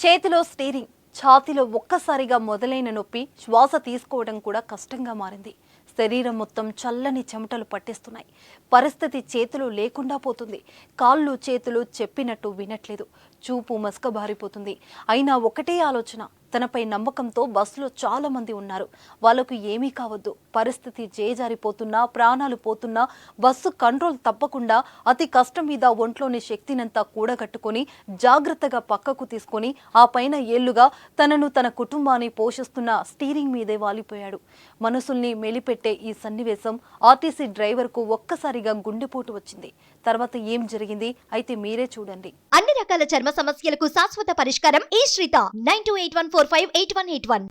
చేతిలో స్టీరింగ్, ఛాతీలో ఒక్కసారిగా మొదలైన నొప్పి శ్వాస తీసుకోవడం కూడా కష్టంగా మారింది. శరీరం మొత్తం చల్లని చెమటలు పట్టేస్తున్నాయి. పరిస్థితి చేతులు లేకుండా పోతుంది. కాళ్ళు చేతులు చెప్పినట్టు వినట్లేదు. చూపు మసకబారిపోతుంది. అయినా ఒకటే ఆలోచన, తనపై నమ్మకంతో బస్సులో చాలా మంది ఉన్నారు. వాళ్ళకు ఏమీ కావద్దు. పరిస్థితి చేజారిపోతున్నా, ప్రాణాలు పోతున్నా బస్సు కంట్రోల్ తప్పకుండా అతి కష్టం మీద ఒంట్లోని శక్తినంతా కూడగట్టుకొని జాగ్రత్తగా పక్కకు తీసుకొని ఆ పైన ఏళ్లుగా తనను తన కుటుంబాన్ని పోషిస్తున్న స్టీరింగ్ మీదే వాలిపోయాడు. మనసుల్ని మెలిపెట్టే ఈ సన్నివేశం ఆర్టీసీ డ్రైవర్కు ఒక్కసారిగా గుండెపోటు వచ్చింది. తర్వాత ఏం జరిగింది అయితే మీరే చూడండి. అన్ని రకాల చర్మ సమస్యలకు శాశ్వత పరిష్కారం ఈ శ్రీత 9281458181.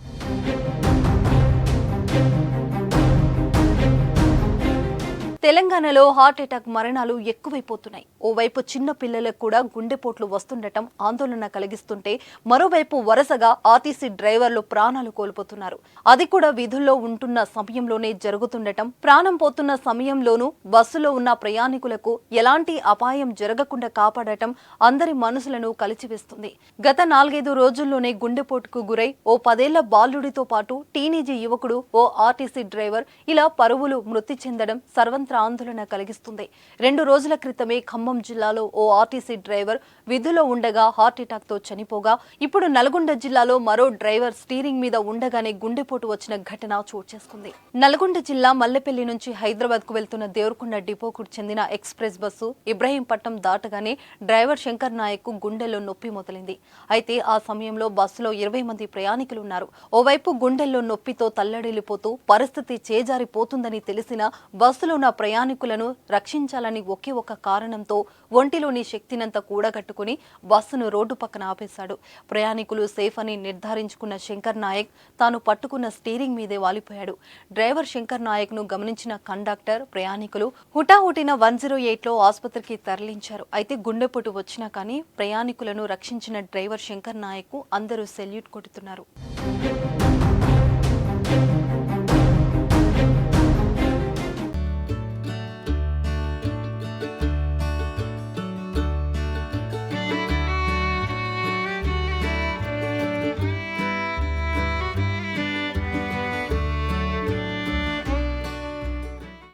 తెలంగాణలో హార్ట్ అటాక్ మరణాలు ఎక్కువైపోతున్నాయి. ఓవైపు చిన్న పిల్లలకు కూడా గుండెపోట్లు వస్తుండటం ఆందోళన కలిగిస్తుంటే, మరోవైపు వరుసగా ఆర్టీసీ డ్రైవర్లు ప్రాణాలు కోల్పోతున్నారు. అది కూడా విధుల్లో ఉంటున్న సమయంలోనే జరుగుతుండటం, ప్రాణం పోతున్న సమయంలోనూ బస్సులో ఉన్న ప్రయాణికులకు ఎలాంటి అపాయం జరగకుండా కాపాడటం అందరి మనసులను కలిచివేస్తుంది. గత 4-5 రోజుల్లోనే గుండెపోటుకు గురై ఓ 10 ఏళ్ల బాలుడితో పాటు టీనేజీ యువకుడు, ఓ ఆర్టీసీ డ్రైవర్ ఇలా పరువులు మృతి చెందడం సర్వంత్ర ఆందోళన కలిగిస్తుంది. 2 రోజుల క్రితమే ఖమ్మం జిల్లాలో ఓ ఆర్టీసీ డ్రైవర్ విధులో ఉండగా హార్ట్ అటాక్ తో చనిపోగా, ఇప్పుడు నల్గొండ జిల్లాలో మరో డ్రైవర్ స్టీరింగ్ మీద ఉండగానే గుండెపోటు వచ్చిన ఘటన చోటు చేసుకుంది. నల్గొండ జిల్లా మల్లెపల్లి నుంచి హైదరాబాద్ కు వెళ్తున్న దేవరకొండ డిపోకు చెందిన ఎక్స్ప్రెస్ బస్సు ఇబ్రహీంపట్నం దాటగానే డ్రైవర్ శంకర్ నాయక్ కు గుండెల్లో నొప్పి మొదలైంది. అయితే ఆ సమయంలో బస్సులో 20 మంది ప్రయాణికులు ఉన్నారు. ఓవైపు గుండెల్లో నొప్పితో తల్లడిల్లిపోతూ పరిస్థితి చేజారిపోతుందని తెలిసిన బస్సులో ఉన్న ప్రయాణికులను రక్షించాలని ఒకే ఒక కారణంతో ఒంటిలోని శక్తినంతా కూడగట్టుకుని బస్సును రోడ్డు పక్కన ఆపేశాడు. ప్రయాణికులు సేఫ్ అని నిర్ధారించుకున్న శంకర్ నాయక్ తాను పట్టుకున్న స్టీరింగ్ మీదే వాలిపోయాడు. డ్రైవర్ శంకర్ నాయక్ ను గమనించిన కండక్టర్, ప్రయాణికులు హుటాహుటిన 108లో ఆసుపత్రికి తరలించారు. అయితే గుండెపోటు వచ్చినా కానీ ప్రయాణికులను రక్షించిన డ్రైవర్ శంకర్ నాయక్ కు అందరూ సెల్యూట్ కొడుతున్నారు.